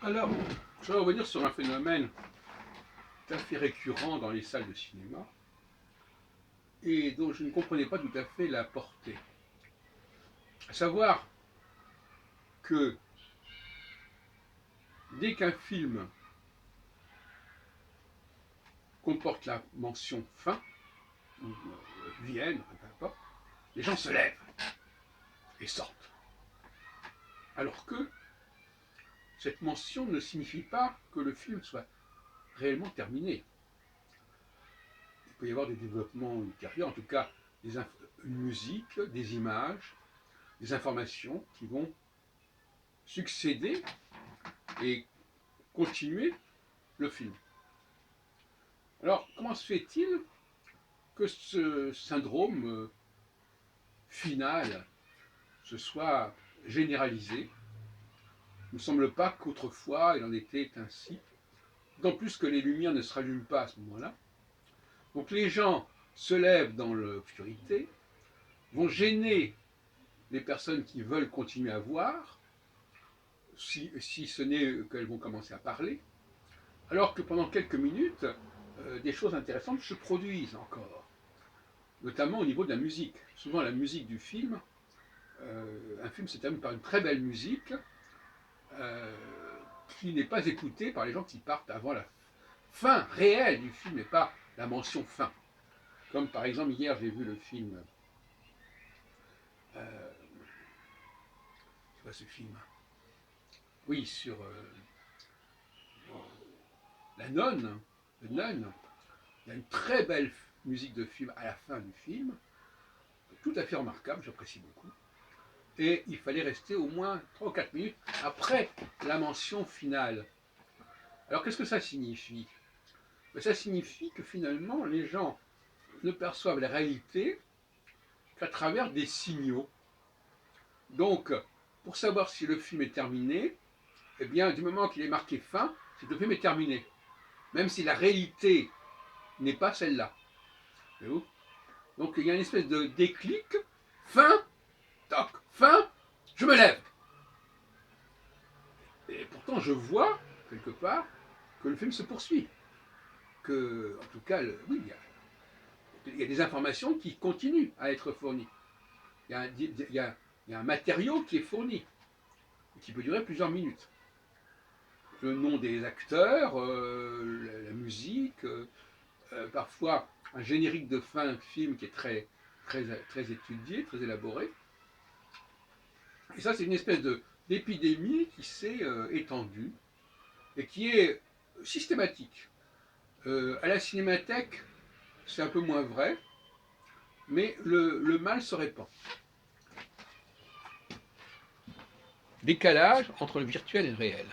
Alors, je vais revenir sur un phénomène tout à fait récurrent dans les salles de cinéma et dont je ne comprenais pas tout à fait la portée. À savoir que dès qu'un film comporte la mention fin, ou vienne, peu importe, les gens se lèvent et sortent. Alors que cette mention ne signifie pas que le film soit réellement terminé. Il peut y avoir des développements ultérieurs, en tout cas une musique, des images, des informations qui vont succéder et continuer le film. Alors, comment se fait-il que ce syndrome final se soit généralisé? Il ne me semble pas qu'autrefois il en était ainsi, d'autant plus que les lumières ne se rallument pas à ce moment-là. Donc les gens se lèvent dans l'obscurité, vont gêner les personnes qui veulent continuer à voir, si ce n'est qu'elles vont commencer à parler, alors que pendant quelques minutes, des choses intéressantes se produisent encore, notamment au niveau de la musique. Souvent la musique du film, un film se termine par une très belle musique euh, qui n'est pas écoutée par les gens qui partent avant la fin réelle du film et pas la mention fin. Comme par exemple hier j'ai vu le film, c'est quoi ce film? Oui, sur la nonne, le nonne. Il y a une très belle musique de film à la fin du film, tout à fait remarquable, j'apprécie beaucoup. Et il fallait rester au moins 3 ou 4 minutes après la mention finale. Alors qu'est-ce que ça signifie? Ça signifie que finalement les gens ne perçoivent la réalité qu'à travers des signaux. Donc, pour savoir si le film est terminé, eh bien, du moment qu'il est marqué fin, c'est que le film est terminé. Même si la réalité n'est pas celle-là. Donc, il y a une espèce de déclic, fin, toc, fin, je me lève. Et pourtant, je vois, quelque part, que le film se poursuit. Que, en tout cas, oui, il y a des informations qui continuent à être fournies. Il y a un matériau qui est fourni, qui peut durer plusieurs minutes. Le nom des acteurs, la musique, parfois un générique de fin de film qui est très étudié, très élaboré. Et ça, c'est une espèce d'épidémie qui s'est étendue et qui est systématique. À la cinémathèque, c'est un peu moins vrai, mais le mal se répand. Décalage entre le virtuel et le réel.